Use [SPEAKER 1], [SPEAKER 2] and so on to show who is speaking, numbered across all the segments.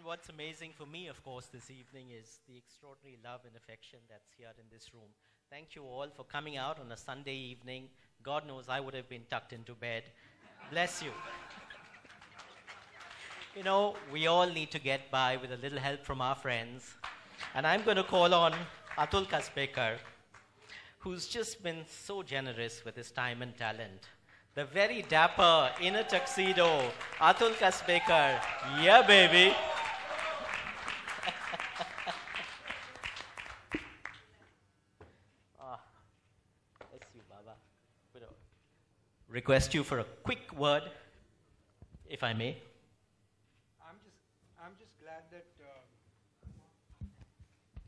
[SPEAKER 1] And what's amazing for me, of course, this evening is the extraordinary love and affection that's here in this room. Thank you all for coming out on a Sunday evening. God knows I would have been tucked into bed. Bless you. You know, we all need to get by with a little help from our friends. And I'm going to call on Atul Kaspekar, who's just been so generous with his time and talent. The very dapper, in a tuxedo, Atul Kaspekar. Yeah, baby. Bless you, Baba. Request you for a quick word, if I may.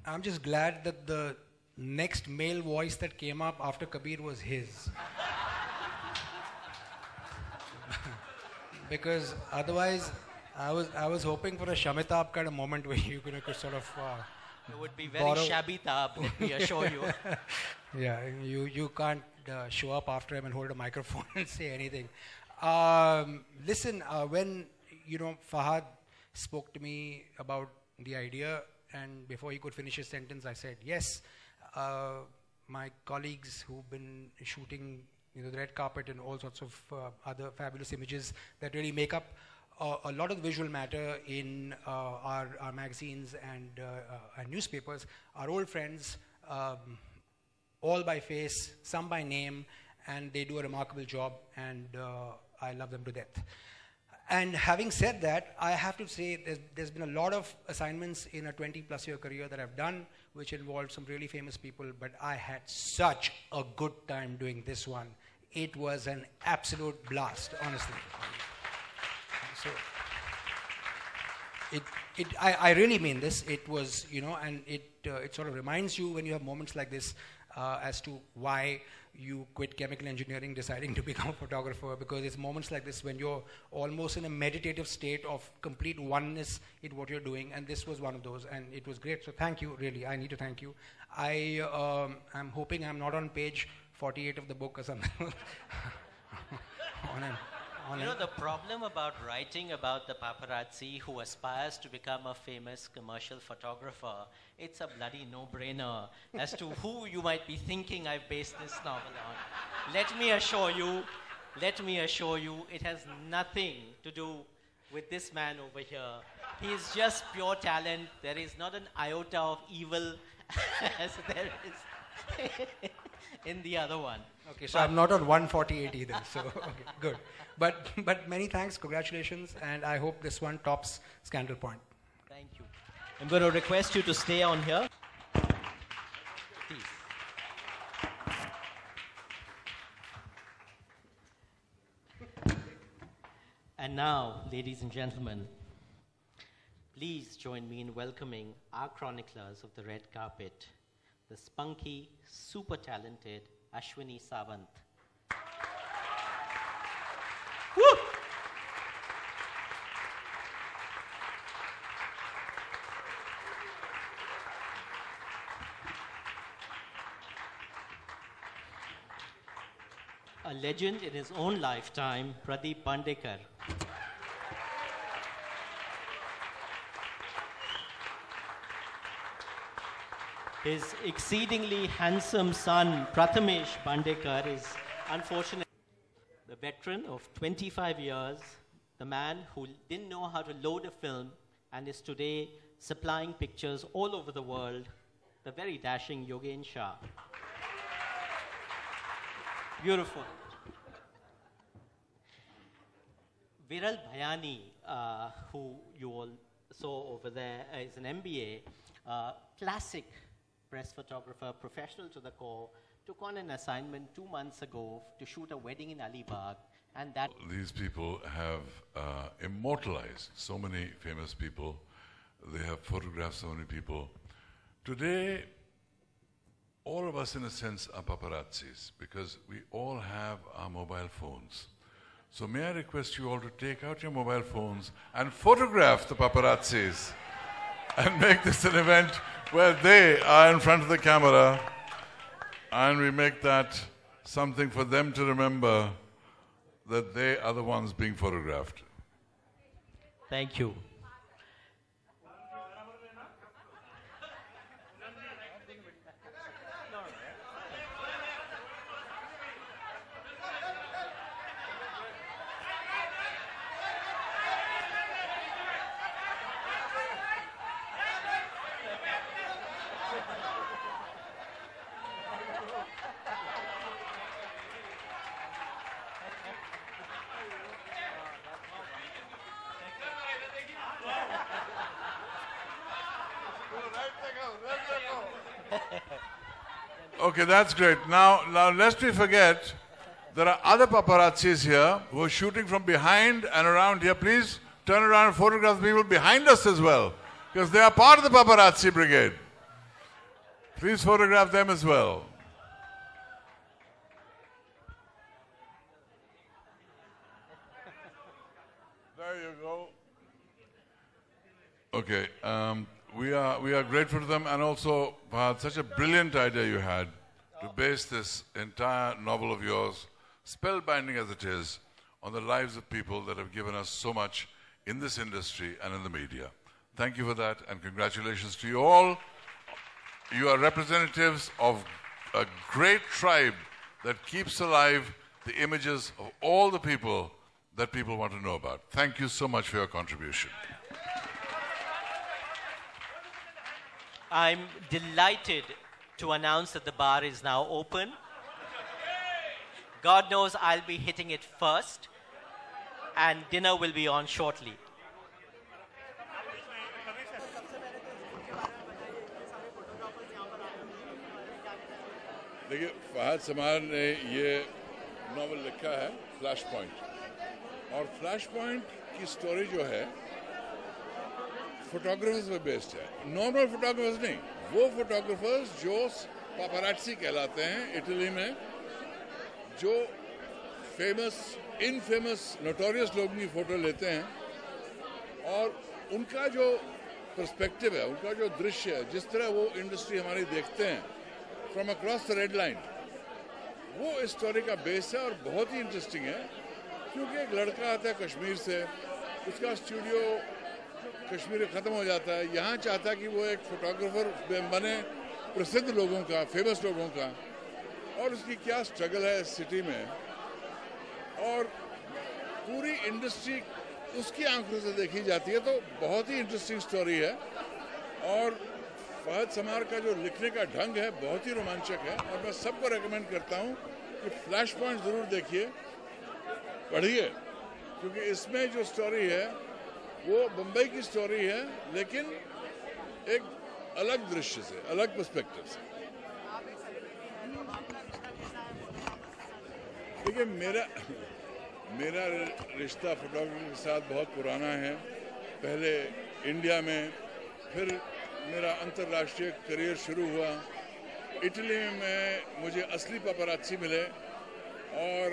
[SPEAKER 2] I'm just glad that the next male voice that came up after Kabir was his. Because otherwise, I was hoping for a Shamitab kind of moment where you could sort of
[SPEAKER 1] it would be very shabby tab, let me assure you.
[SPEAKER 2] Yeah, you can't show up after him and hold a microphone and say anything. Listen, when Fahad spoke to me about the idea, and before he could finish his sentence, I said yes. My colleagues who've been shooting the red carpet and all sorts of other fabulous images that really make up a lot of the visual matter in our magazines and newspapers are old friends, all by face, some by name, and they do a remarkable job, and I love them to death. And having said that, I have to say there's been a lot of assignments in a 20-plus year career that I've done, which involved some really famous people, but I had such a good time doing this one. It was an absolute blast, honestly. So, I really mean this. It was, and it sort of reminds you when you have moments like this as to why you quit chemical engineering deciding to become a photographer, because it's moments like this when you're almost in a meditative state of complete oneness in what you're doing, and this was one of those, and it was great. So thank you, really. I need to thank you. I'm hoping I'm not on page 48 of the book or something.
[SPEAKER 1] The problem about writing about the paparazzi who aspires to become a famous commercial photographer, it's a bloody no-brainer as to who you might be thinking I've based this novel on. Let me assure you, it has nothing to do with this man over here. He is just pure talent. There is not an iota of evil as there is in the other one.
[SPEAKER 2] Okay, so I'm not on 148 either, so okay, good. But many thanks, congratulations, and I hope this one tops Scandal Point.
[SPEAKER 1] Thank you. I'm going to request you to stay on here. Please. And now, ladies and gentlemen, please join me in welcoming our chroniclers of the red carpet, the spunky, super talented Ashwini Sawant. Woo! A legend in his own lifetime, Pradeep Bandekar. His exceedingly handsome son, Prathamesh Bandekar, is unfortunately the veteran of 25 years, the man who didn't know how to load a film and is today supplying pictures all over the world, the very dashing Yogen Shah. Beautiful. Viral Bhayani, who you all saw over there, is an MBA, classic press photographer, professional to the core, took on an assignment 2 months ago to shoot a wedding in Alibag, and that...
[SPEAKER 3] These people have immortalized so many famous people. They have photographed so many people. Today, all of us in a sense are paparazzis because we all have our mobile phones. So may I request you all to take out your mobile phones and photograph the paparazzis and make this an event where they are in front of the camera, and we make that something for them to remember that they are the ones being photographed.
[SPEAKER 1] Thank you.
[SPEAKER 3] Okay, that's great. Now, lest we forget, there are other paparazzis here who are shooting from behind and around here. Please turn around and photograph the people behind us as well, because they are part of the paparazzi brigade. Please photograph them as well. There you go. Okay, we are grateful to them, and also Fahad, such a brilliant idea you had to base this entire novel of yours, spellbinding as it is, on the lives of people that have given us so much in this industry and in the media. Thank you for that, and congratulations to you all. You are representatives of a great tribe that keeps alive the images of all the people that people want to know about. Thank you so much for your contribution.
[SPEAKER 1] I'm delighted to announce that the bar is now open. God knows I'll be hitting it first, and dinner will be on shortly.
[SPEAKER 3] देखिए, फहद समार ने ये novel लिखा है flash point, और flash point की story जो है फोटोग्राफर्स पे बेस्ड है. नॉर्मल फोटोग्राफर्स नहीं, वो फोटोग्राफर्स जो पापारात्सी कहलाते हैं इटली में, जो फेमस इनफेमस नोटोरियस लोगों की फ़ोटो लेते हैं, और उनका जो पर्सपेक्टिव है, उनका जो दृश्य है, जिस तरह वो इंडस्ट्री हमारी देखते हैं from across the red line, वो इस स्टोरी का बेस है और बहुत ही इंटरेस्टिंग है. क्योंकि एक लड़का आता है कश्मीर से, उसका स्टूडियो कश्मीर में ख़त्म हो जाता है, यहाँ चाहता है कि वो एक फ़ोटोग्राफर बने प्रसिद्ध लोगों का, फेमस लोगों का, और उसकी क्या स्ट्रगल है इस सिटी में, और पूरी इंडस्ट्री उसकी आंखों से देखी जाती है. तो बहुत ही इंटरेस्टिंग स्टोरी है, और फहद समार का जो लिखने का ढंग है बहुत ही रोमांचक है, और मैं सबको रेकमेंड करता हूँ कि फ्लैश पॉइंट ज़रूर देखिए, पढ़िए, क्योंकि इसमें जो स्टोरी है वो बम्बई की स्टोरी है, लेकिन एक अलग दृश्य से, अलग पर्सपेक्टिव से. देखिए, मेरा रिश्ता फोटोग्राफी के साथ बहुत पुराना है. पहले इंडिया में, फिर मेरा अंतर्राष्ट्रीय करियर शुरू हुआ. इटली में मुझे असली पापारात्सी मिले, और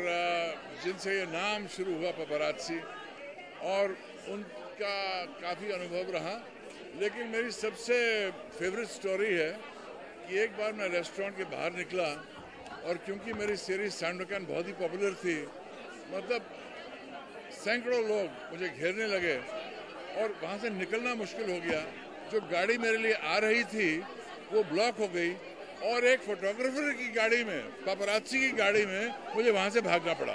[SPEAKER 3] जिनसे ये नाम शुरू हुआ पापारात्सी, और उनका काफ़ी अनुभव रहा. लेकिन मेरी सबसे फेवरेट स्टोरी है कि एक बार मैं रेस्टोरेंट के बाहर निकला, और क्योंकि मेरी सीरीज सैंडोकैन बहुत ही पॉपुलर थी, मतलब सैकड़ों लोग मुझे घेरने लगे, और वहाँ से निकलना मुश्किल हो गया. जो गाड़ी मेरे लिए आ रही थी वो ब्लॉक हो गई, और एक फोटोग्राफर की गाड़ी में, पापारात्सी की गाड़ी में, मुझे वहाँ से भागना पड़ा.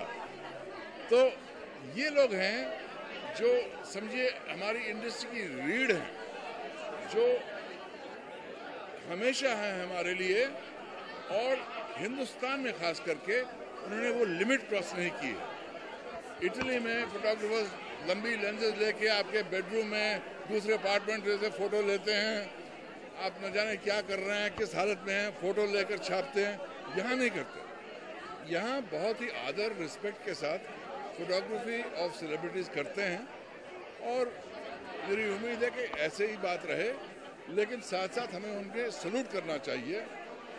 [SPEAKER 3] तो ये लोग हैं जो समझिए हमारी इंडस्ट्री की रीढ़ हैं, जो हमेशा हैं हमारे लिए, और हिंदुस्तान में खास करके उन्होंने वो लिमिट क्रॉस नहीं की है. इटली में फोटोग्राफर्स लंबी लेंसेज लेके आपके बेडरूम में दूसरे अपार्टमेंट से फ़ोटो लेते हैं, आप न जाने क्या कर रहे हैं, किस हालत में हैं, फ़ोटो लेकर छापते हैं. यहाँ नहीं करते. यहाँ बहुत ही आदर, रिस्पेक्ट के साथ फोटोग्राफी ऑफ सेलिब्रिटीज़ करते हैं, और मेरी उम्मीद है कि ऐसे ही बात रहे. लेकिन साथ साथ हमें उनके सल्यूट करना चाहिए,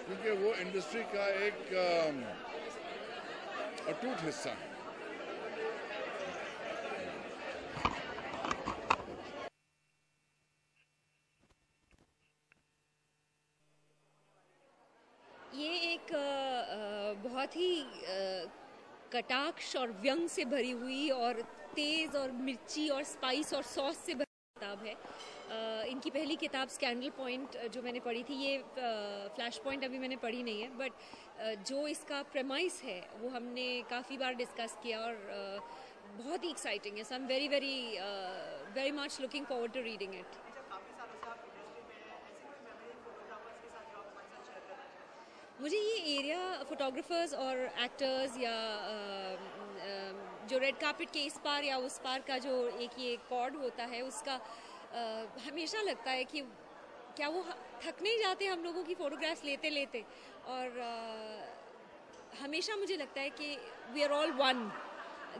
[SPEAKER 3] क्योंकि वो इंडस्ट्री का एक अटूट हिस्सा है.
[SPEAKER 4] ये एक बहुत ही कटाक्ष और व्यंग से भरी हुई और तेज़ और मिर्ची और स्पाइस और सॉस से भरी किताब है. इनकी पहली किताब स्कैंडल पॉइंट जो मैंने पढ़ी थी, ये फ्लैश पॉइंट अभी मैंने पढ़ी नहीं है, बट जो इसका प्रेमाइस है वो हमने काफ़ी बार डिस्कस किया, और बहुत ही एक्साइटिंग है. So I am very very very much looking forward to reading it. मुझे ये एरिया फोटोग्राफर्स और एक्टर्स या जो रेड कार्पेट के इस पार या उस पार का जो एक ये कॉर्ड होता है, उसका हमेशा लगता है कि क्या वो थक नहीं जाते हम लोगों की फ़ोटोग्राफ्स लेते लेते? और हमेशा मुझे लगता है कि वी आर ऑल वन,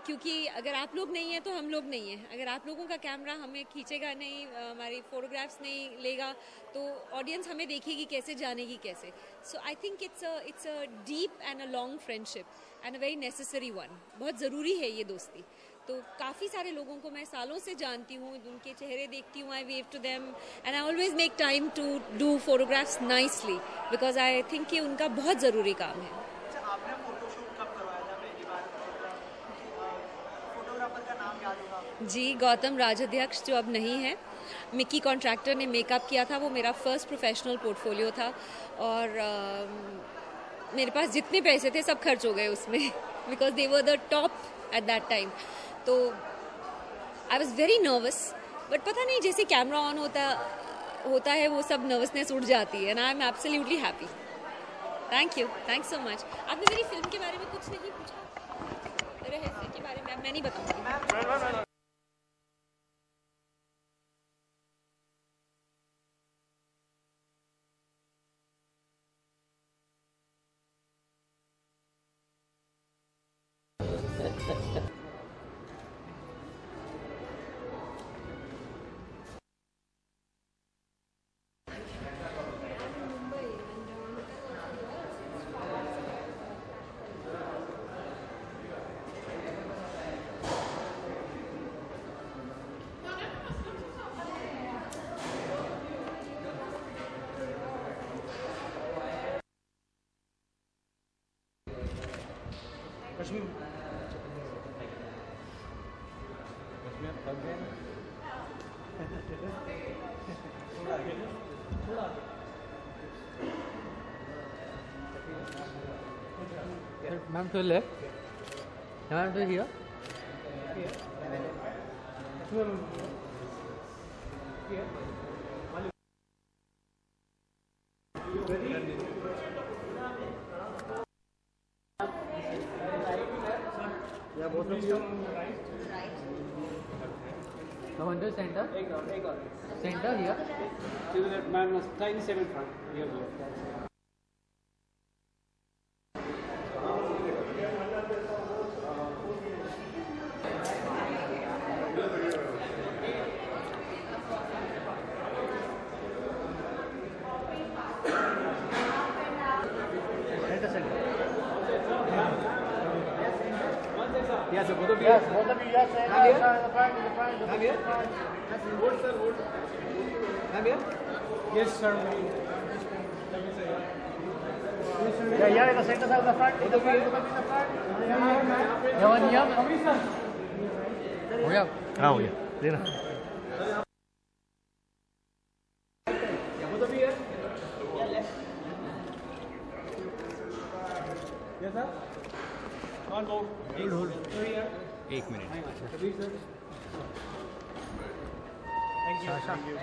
[SPEAKER 4] क्योंकि अगर आप लोग नहीं हैं तो हम लोग नहीं हैं। अगर आप लोगों का कैमरा हमें खींचेगा नहीं, हमारी फ़ोटोग्राफ्स नहीं लेगा, तो ऑडियंस हमें देखेगी कैसे, जानेगी कैसे? So I think it's a deep and a long friendship and a very necessary one. बहुत ज़रूरी है ये दोस्ती। तो काफ़ी सारे लोगों को मैं सालों से जानती हूँ, उनके चेहरे देखती हूँ, I wave to them and I always make time to do photographs nicely, because I think कि उनका बहुत ज़रूरी काम है।
[SPEAKER 5] आपने फोटोशूट कब करवाया था पहली बार? फोटोग्राफर का नाम याद होगा आपको?
[SPEAKER 4] जी, गौतम राजाध्यक्ष, जो अब नहीं है। मिक्की कॉन्ट्रैक्टर ने मेकअप किया था। वो मेरा फर्स्ट प्रोफेशनल पोर्टफोलियो था और मेरे पास जितने पैसे थे सब खर्च हो गए उसमें, because they were the top at that time. तो I was very nervous, but पता नहीं जैसे कैमरा ऑन होता है वो सब नर्वसनेस उड़ जाती है, and I am absolutely happy. Thank you, thanks so much. आपने मेरी फिल्म के बारे में कुछ नहीं पूछा, रहस्य के बारे में अब मैं नहीं बताऊंगी।
[SPEAKER 6] Ma'am, to the left. Ma'am, to here. Yeah, both of you. Now under center. Center here.
[SPEAKER 7] To the left, ma'am, slightly step in front. Here, here.
[SPEAKER 6] Yes, both of you.
[SPEAKER 7] Yes, both of you, yes, sir.
[SPEAKER 6] Ma'am, here.
[SPEAKER 7] In the front, in the front, in the
[SPEAKER 6] Ma'am, here.
[SPEAKER 7] front.
[SPEAKER 6] Hold, sir, hold. Ma'am, here.
[SPEAKER 7] Yes, sir. Yeah, yeah, in the center side of the front, in the front, in the front.
[SPEAKER 6] Yeah, one here. Oh yeah.
[SPEAKER 7] हाँ हो गया लेना
[SPEAKER 6] Yeah, both of you here. Yeah, left.
[SPEAKER 7] Yes, sir. One more.
[SPEAKER 6] Hold.
[SPEAKER 7] Here.
[SPEAKER 6] एक minute.
[SPEAKER 7] Kabir, sir. Thank you. Thank you.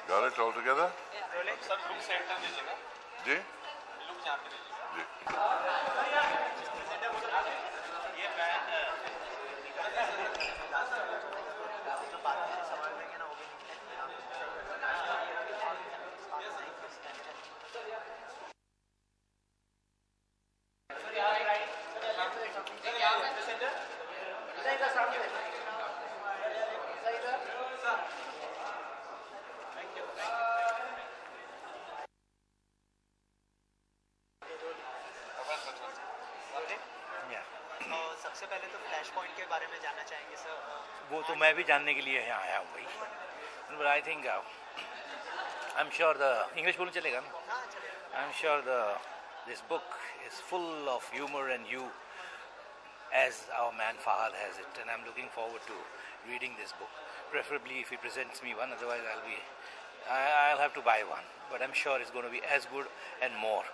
[SPEAKER 3] Got it all together?
[SPEAKER 8] Sir look centre दीजिएगा
[SPEAKER 3] जी?
[SPEAKER 8] Look यहाँ पे दीजिएगा
[SPEAKER 3] जी।
[SPEAKER 8] ये बैन
[SPEAKER 5] सबसे पहले तो फ्लैश पॉइंट के बारे में जानना चाहेंगे सर।
[SPEAKER 9] वो तो मैं भी जानने के लिए यहाँ आया हूँ भाई। But I think I'm sure the English बोलूँ चलेगा ना? I'm sure this book is full of humor and you, as our man Fahad has it, and I'm looking forward to reading this book. Preferably if he presents me one, otherwise I'll have to buy one. But I'm sure it's going to be as good and more,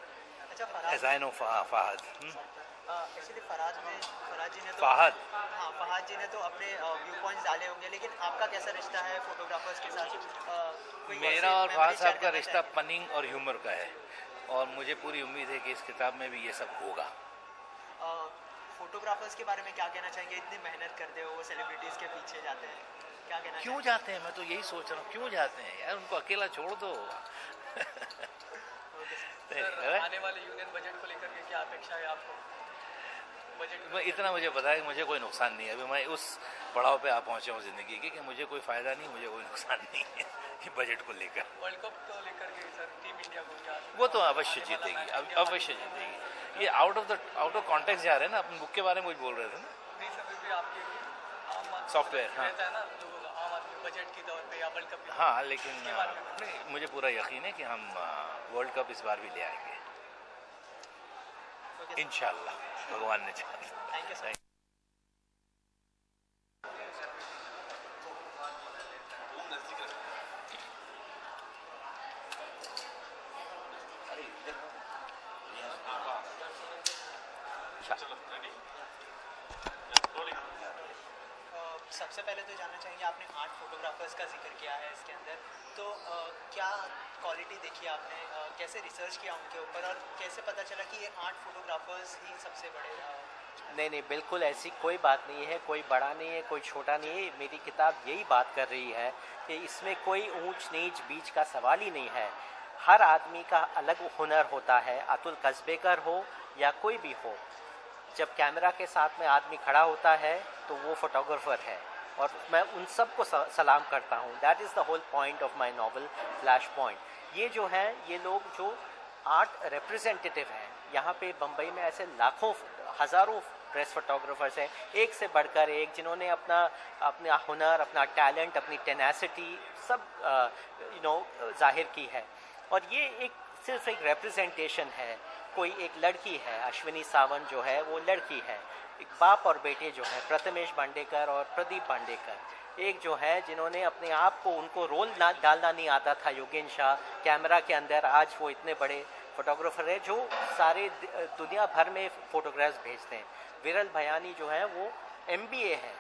[SPEAKER 9] as I know Fahad.
[SPEAKER 5] Actually Faraz ji ने तो
[SPEAKER 9] फहाद
[SPEAKER 5] जी ने तो अपने view points डाले होंगे, लेकिन आपका कैसा रिश्ता है फोटोग्राफर्स के साथ?
[SPEAKER 9] मेरा और फहाद साहब का रिश्ता पनिंग और ह्यूमर का है, और मुझे पूरी उम्मीद है कि इस किताब में भी ये सब होगा।
[SPEAKER 5] फोटोग्राफर्स के बारे में क्या कहना चाहेंगे? इतनी मेहनत करते हो, वो सेलिब्रिटीज के पीछे जाते हैं, क्या कहना
[SPEAKER 9] क्यों जाते हैं? मैं तो यही सोच रहा हूँ, क्यों जाते हैं यार, उनको अकेला छोड़ दो।
[SPEAKER 8] आने वाले यूनियन बजट को लेकर के क्या अपेक्षा है आपको?
[SPEAKER 9] इतना मुझे पता है कि मुझे कोई नुकसान नहीं है। अभी मैं उस पड़ाव पे आ पहुंचा हूँ जिंदगी के कि मुझे कोई फायदा नहीं, मुझे कोई नुकसान नहीं है कि बजट को लेकर।
[SPEAKER 8] वर्ल्ड कप को लेकर के सर टीम इंडिया को क्या?
[SPEAKER 9] वो तो अवश्य जीतेगी, अवश्य जीतेगी। ये आउट ऑफ कॉन्टेक्स्ट जा रहे हैं ना। अपनी बुक के बारे में कुछ बोल रहे थे ना?
[SPEAKER 8] नहीं सर, भी आपके
[SPEAKER 9] सॉफ्टवेयर
[SPEAKER 8] रहता है ना लोगों का, आम आदमी बजट के तौर पे या वर्ल्ड कप।
[SPEAKER 9] हाँ, लेकिन नहीं, मुझे पूरा यकीन है कि हम वर्ल्ड कप इस बार भी ले आएंगे इंशाल्लाह, भगवान ने चाहा।
[SPEAKER 5] Thank you sir. सबसे पहले तो जानना चाहेंगे, आपने 8 फोटोग्राफर्स का जिक्र किया है इसके अंदर, तो क्या क्वालिटी देखी आपने, कैसे रिसर्च किया उनके ऊपर, और कैसे पता चला कि ये 8 फोटोग्राफर्स ही सबसे बड़े?
[SPEAKER 1] नहीं, बिल्कुल ऐसी कोई बात नहीं है, कोई बड़ा नहीं है, कोई छोटा नहीं है। मेरी किताब यही बात कर रही है कि इसमें कोई ऊंच नीच बीच का सवाल ही नहीं है। हर आदमी का अलग हुनर होता है, अतुल कसबेकर हो या कोई भी हो। जब कैमरा के साथ में आदमी खड़ा होता है तो वो फोटोग्राफर है, और मैं उन सब को सलाम करता हूँ। That is the whole point of my novel flash point. ये जो हैं, ये लोग जो आर्ट रिप्रेजेंटेटिव हैं, यहाँ पे बम्बई में ऐसे लाखों हज़ारों प्रेस फोटोग्राफर्स हैं, एक से बढ़कर एक, जिन्होंने अपना हुनर, अपना टैलेंट, अपनी टेनेसिटी सब जाहिर की है। और ये एक सिर्फ एक रिप्रेजेंटेशन है। कोई एक लड़की है, अश्विनी सावंत जो है, वो लड़की है। एक बाप और बेटे जो है, प्रथमेश बांडेकर और प्रदीप बांडेकर, एक जो है जिन्होंने अपने आप को, उनको रोल डालना नहीं आता था, योगेंद्र शाह, कैमरा के अंदर आज वो इतने बड़े फोटोग्राफर है जो सारे दुनिया भर में फोटोग्राफ्स भेजते हैं। विरल भयानी जो है वो MBA है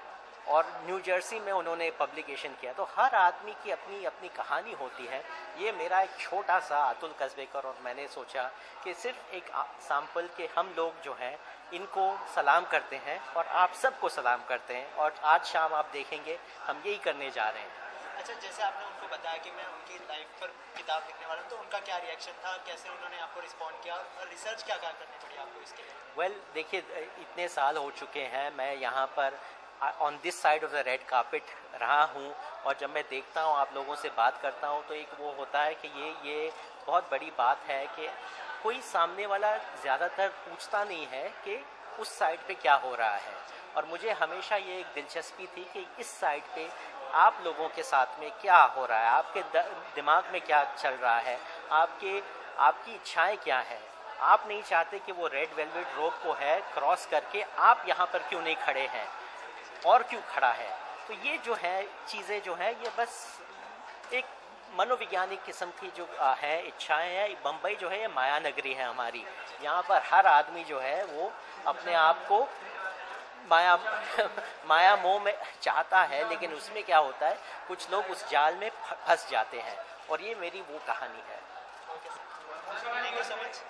[SPEAKER 1] और न्यू जर्सी में उन्होंने पब्लिकेशन किया। तो हर आदमी की अपनी अपनी कहानी होती है। ये मेरा एक छोटा सा अतुल कसबेकर, और मैंने सोचा कि सिर्फ एक सैंपल के हम लोग जो हैं इनको सलाम करते हैं और आप सबको सलाम करते हैं, और आज शाम आप देखेंगे हम यही करने जा रहे हैं।
[SPEAKER 5] अच्छा, जैसे आपने उनको बताया कि मैं उनकी लाइफ पर किताब लिखने वाला हूँ, तो उनका क्या रिएक्शन था, कैसे उन्होंने आपको रिस्पॉन्ड किया, और रिसर्च क्या करनी पड़ी आपको इसके लिए?
[SPEAKER 1] वेल, देखिए, इतने साल हो चुके हैं, मैं यहाँ पर on this side of the red carpet रहा हूँ, और जब मैं देखता हूँ, आप लोगों से बात करता हूँ, तो एक वो होता है कि ये बहुत बड़ी बात है कि कोई सामने वाला ज़्यादातर पूछता नहीं है कि उस साइड पे क्या हो रहा है। और मुझे हमेशा ये एक दिलचस्पी थी कि इस साइड पे आप लोगों के साथ में क्या हो रहा है, आपके दिमाग में क्या चल रहा है, आपकी इच्छाएं क्या है। आप नहीं चाहते कि वो रेड वेलवेट रोप को है क्रॉस करके आप यहाँ पर क्यों नहीं खड़े हैं, और क्यों खड़ा है। तो ये जो है चीज़ें जो हैं, ये बस एक मनोवैज्ञानिक किस्म की जो है इच्छाएं हैं। बम्बई जो है ये माया नगरी है हमारी। यहाँ पर हर आदमी जो है वो अपने आप को माया मोह में चाहता है, लेकिन उसमें क्या होता है, कुछ लोग उस जाल में फंस जाते हैं, और ये मेरी वो कहानी है।
[SPEAKER 5] Thank you so much.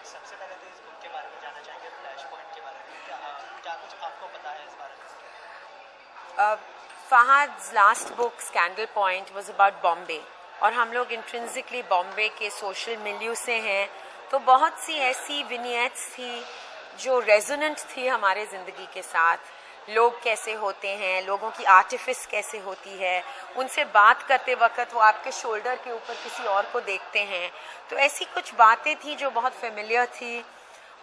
[SPEAKER 5] सबसे पहले तो इस बुक के बारे में जानना चाहेंगे, फ्लैश पॉइंट के बारे में, क्या कुछ आपको पता है इस बारे में?
[SPEAKER 10] Fahad's last book, Scandal Point, was about Bombay, और हम लोग इंट्रिंसिकली बॉम्बे के सोशल मिलियू से हैं, तो बहुत सी ऐसी विनियट्स थी जो रेजोनेंट थी हमारे ज़िंदगी के साथ। लोग कैसे होते हैं, लोगों की आर्टिफिस कैसे होती है, उनसे बात करते वक्त वो आपके शोल्डर के ऊपर किसी और को देखते हैं। तो ऐसी कुछ बातें थी जो बहुत फेमिलियर थी,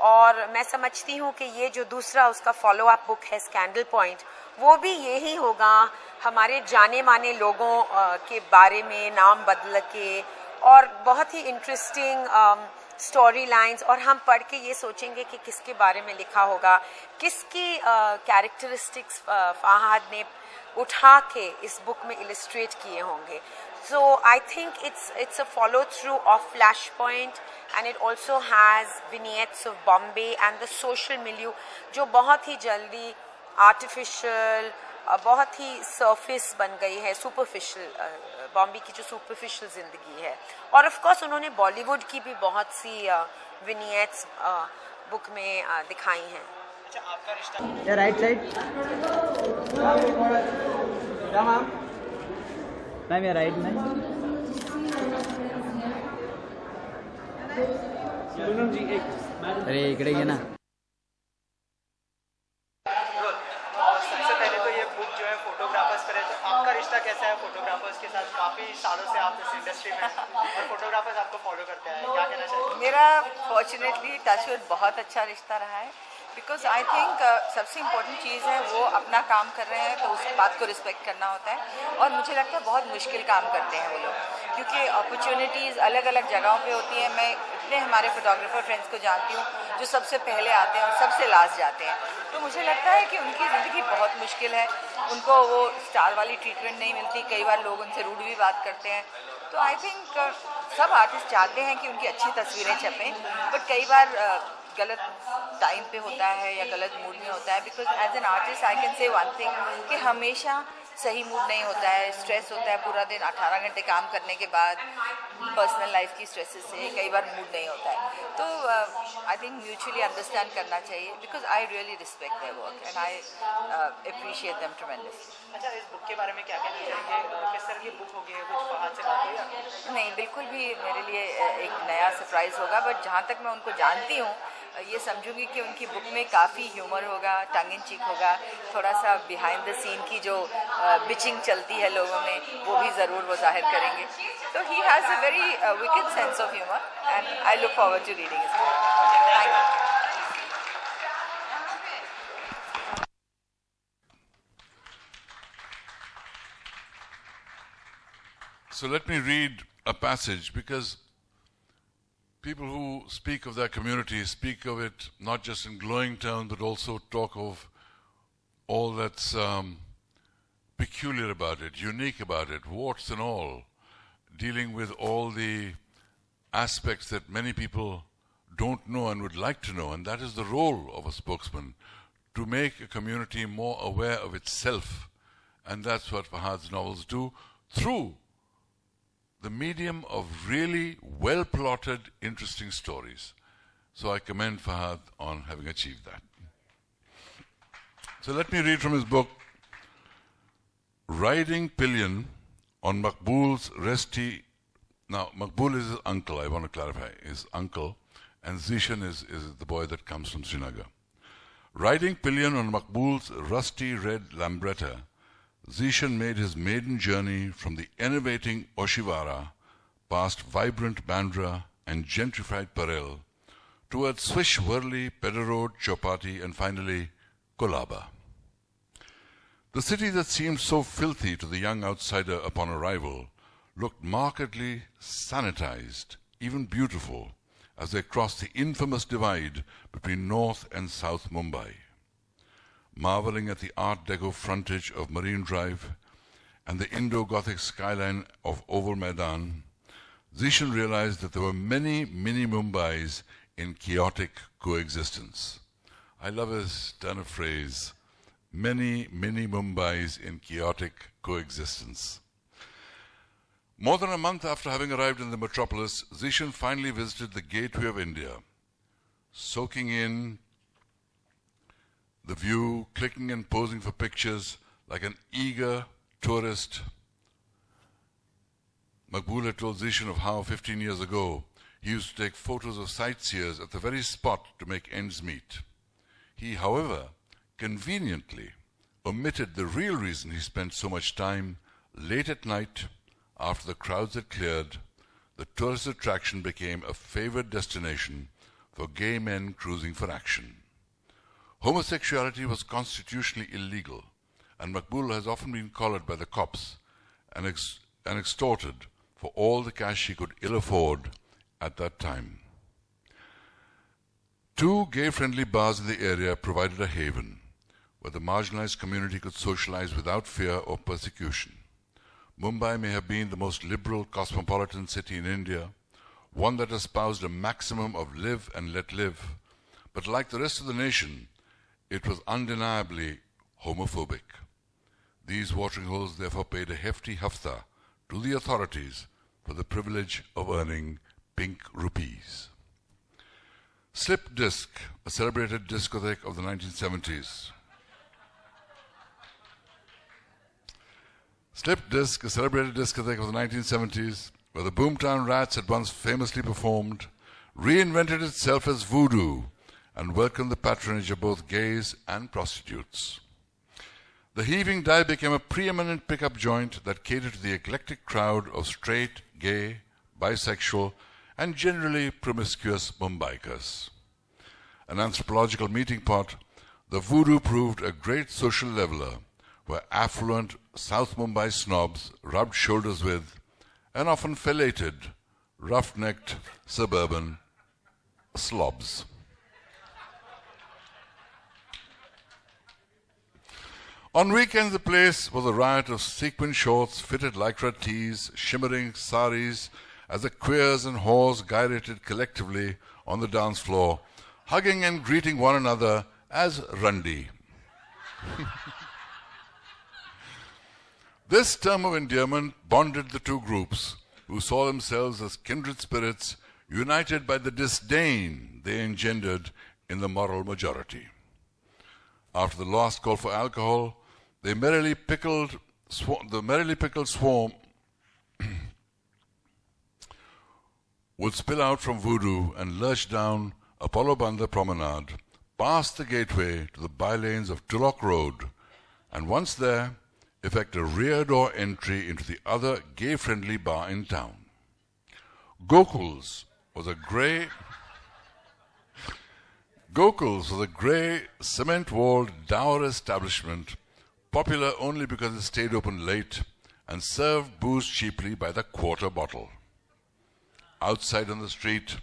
[SPEAKER 10] और मैं समझती हूँ कि ये जो दूसरा उसका फॉलो अप बुक है, स्कैंडल पॉइंट, वो भी यही होगा, हमारे जाने माने लोगों के बारे में नाम बदल के, और बहुत ही इंटरेस्टिंग स्टोरी लाइन्स, और हम पढ़ के ये सोचेंगे कि किसके बारे में लिखा होगा, किसकी कैरेक्टरिस्टिक्स फहाद ने उठा के इस बुक में इलिस्ट्रेट किए होंगे. So I think it's a follow through of Flashpoint, and it also has vignettes of Bombay and the social milieu जो बहुत ही जल्दी artificial, बहुत ही surface बन गई है, superficial, बॉम्बे की जो superficial जिंदगी है. और of course उन्होंने बॉलीवुड की भी बहुत सी vignettes बुक में दिखाई हैं.
[SPEAKER 5] अच्छा, आपका रिश्ता
[SPEAKER 7] या राइट साइड क्या मैम या राइट में अरे इकडे घे ना.
[SPEAKER 5] सबसे पहले तो ये बुक जो है फोटोग्राफर्स पर है, तो आपका रिश्ता कैसा है फोटोग्राफर्स के साथ? काफ़ी सालों से आप इस इंडस्ट्री में हैं और फोटोग्राफर्स आपको फॉलो करते हैं, क्या कहना चाहिए?
[SPEAKER 11] मेरा फॉर्चुनेटली टचवुड बहुत अच्छा रिश्ता रहा है, बिकॉज आई थिंक सबसे इम्पोर्टेंट चीज़ है वो अपना काम कर रहे हैं तो उस बात को रिस्पेक्ट करना होता है. और मुझे लगता है बहुत मुश्किल काम करते हैं वो लोग, क्योंकि अपॉर्चुनिटीज़ अलग अलग जगहों पे होती हैं. मैं इतने हमारे फोटोग्राफर फ्रेंड्स को जानती हूँ जो सबसे पहले आते हैं और सबसे लास्ट जाते हैं, तो मुझे लगता है कि उनकी ज़िंदगी बहुत मुश्किल है. उनको वो स्टार वाली ट्रीटमेंट नहीं मिलती, कई बार लोग उनसे रूड भी बात करते हैं. तो आई थिंक सब आर्टिस्ट चाहते हैं कि उनकी अच्छी तस्वीरें छपें, बट कई बार गलत टाइम पे होता है या गलत मूड में होता है. Because as an artist I can say one thing कि हमेशा सही मूड नहीं होता है, स्ट्रेस होता है पूरा दिन 18 घंटे काम करने के बाद, पर्सनल लाइफ की स्ट्रेसेस से कई बार मूड नहीं होता है. तो आई थिंक म्यूचुअली अंडरस्टैंड करना चाहिए, because I really respect their work and I appreciate them tremendously.
[SPEAKER 5] अच्छा, इस बुक के बारे में क्या कहना चाहेंगे? किस तरह की बुक होगी? कुछ फहाद से बात हुई आपकी?
[SPEAKER 11] नहीं, बिल्कुल भी मेरे लिए एक नया सरप्राइज़ होगा, बट जहाँ तक मैं उनको जानती हूँ ये समझूंगी कि उनकी बुक में काफ़ी ह्यूमर होगा, टंग इन चीक होगा, थोड़ा सा बिहाइंड द सीन की जो बिचिंग चलती है लोगों में वो भी ज़रूर वो जाहिर करेंगे. तो he has a very wicked sense of humour and I look forward to reading his book. Thank you.
[SPEAKER 3] So let me read a passage, because people who speak of their community speak of it not just in glowing terms, but also talk of all that's peculiar about it, unique about it, warts and all, dealing with all the aspects that many people don't know and would like to know. And that is the role of a spokesman, to make a community more aware of itself. And that's what Fahad's novels do, through the medium of really well-plotted, interesting stories. So I commend Fahad on having achieved that. So let me read from his book, Riding Pillion on Maqbool's Resti. Now, Maqbool is his uncle, I want to clarify, his uncle, and Zishan is the boy that comes from Srinagar. Riding pillion on Maqbool's rusty red Lambretta, Zishan made his maiden journey from the enervating Oshiwara, past vibrant Bandra and gentrified Parel, towards swish-whirly Pedder Road, Chowpatty, and finally Kolaba. The city that seemed so filthy to the young outsider upon arrival looked markedly sanitized, even beautiful, as they crossed the infamous divide between North and South Mumbai. Marveling at the Art Deco frontage of Marine Drive and the Indo-Gothic skyline of Oval Maidan, Zishan realized that there were many mini Mumbais in chaotic coexistence. I love his turn of phrase, many mini Mumbais in chaotic coexistence. More than a month after having arrived in the metropolis, Zishan finally visited the gateway of India, soaking in the view, clicking and posing for pictures like an eager tourist. Maqbool had told Zishan of how 15 years ago he used to take photos of sightseers at the very spot to make ends meet. He, however, conveniently omitted the real reason he spent so much time late at night. After the crowds had cleared, the tourist attraction became a favored destination for gay men cruising for action. Homosexuality was constitutionally illegal, and Maqbool has often been collared by the cops and extorted for all the cash he could ill afford at that time. 2 gay-friendly bars in the area provided a haven where the marginalized community could socialize without fear or persecution. Mumbai may have been the most liberal cosmopolitan city in India, one that espoused a maximum of live and let live, but like the rest of the nation, it was undeniably homophobic. These watering holes therefore paid a hefty hafta to the authorities for the privilege of earning pink rupees. Slip Disc, a celebrated discotheque of the 1970s. Slip Disc, a celebrated discotheque of the 1970s, where the Boomtown Rats had once famously performed, reinvented itself as voodoo and welcomed the patronage of both gays and prostitutes. The Heaving Dye became a preeminent pickup joint that catered to the eclectic crowd of straight, gay, bisexual, and generally promiscuous Mumbaikas. An anthropological meeting pot, the voodoo proved a great social leveler where affluent South Mumbai snobs rubbed shoulders with and often fellated rough-necked suburban slobs. On weekends, the place was a riot of sequin shorts, fitted lycra tees, shimmering saris, as the queers and whores gyrated collectively on the dance floor, hugging and greeting one another as Randi. This term of endearment bonded the two groups, who saw themselves as kindred spirits, united by the disdain they engendered in the moral majority. After the last call for alcohol, the merrily pickled swarm would spill out from Voodoo and lurch down Apollo Bandha Promenade, past the gateway to the bylanes of Tulloch Road, and once there, effect a rear door entry into the other gay-friendly bar in town. Gokul's was a grey cement-walled dour establishment, popular only because it stayed open late and served booze cheaply by the quarter bottle. Outside on the street,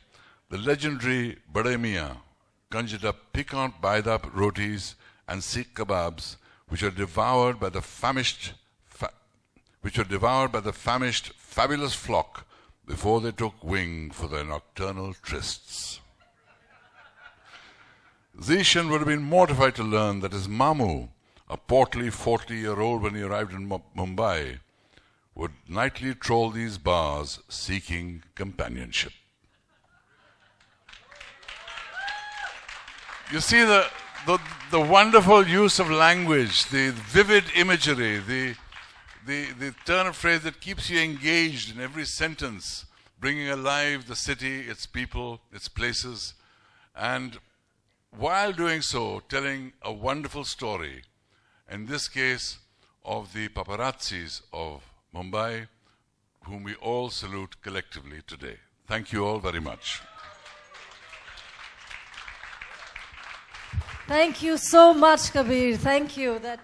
[SPEAKER 3] the legendary Bade Mian conjured up piquant baidap rotis and Sikh kebabs, which were devoured by the famished fabulous flock before they took wing for their nocturnal trysts. Zeeshan would have been mortified to learn that his Mamu, a portly 40-year-old when he arrived in Mumbai, would nightly troll these bars seeking companionship. You see the wonderful use of language, the vivid imagery, the turn of phrase that keeps you engaged in every sentence, bringing alive the city, its people, its places, and while doing so, telling a wonderful story, in this case of the paparazzis of Mumbai, whom we all salute collectively today. Thank you all very much.
[SPEAKER 12] Thank you so much, Kabir. Thank you. That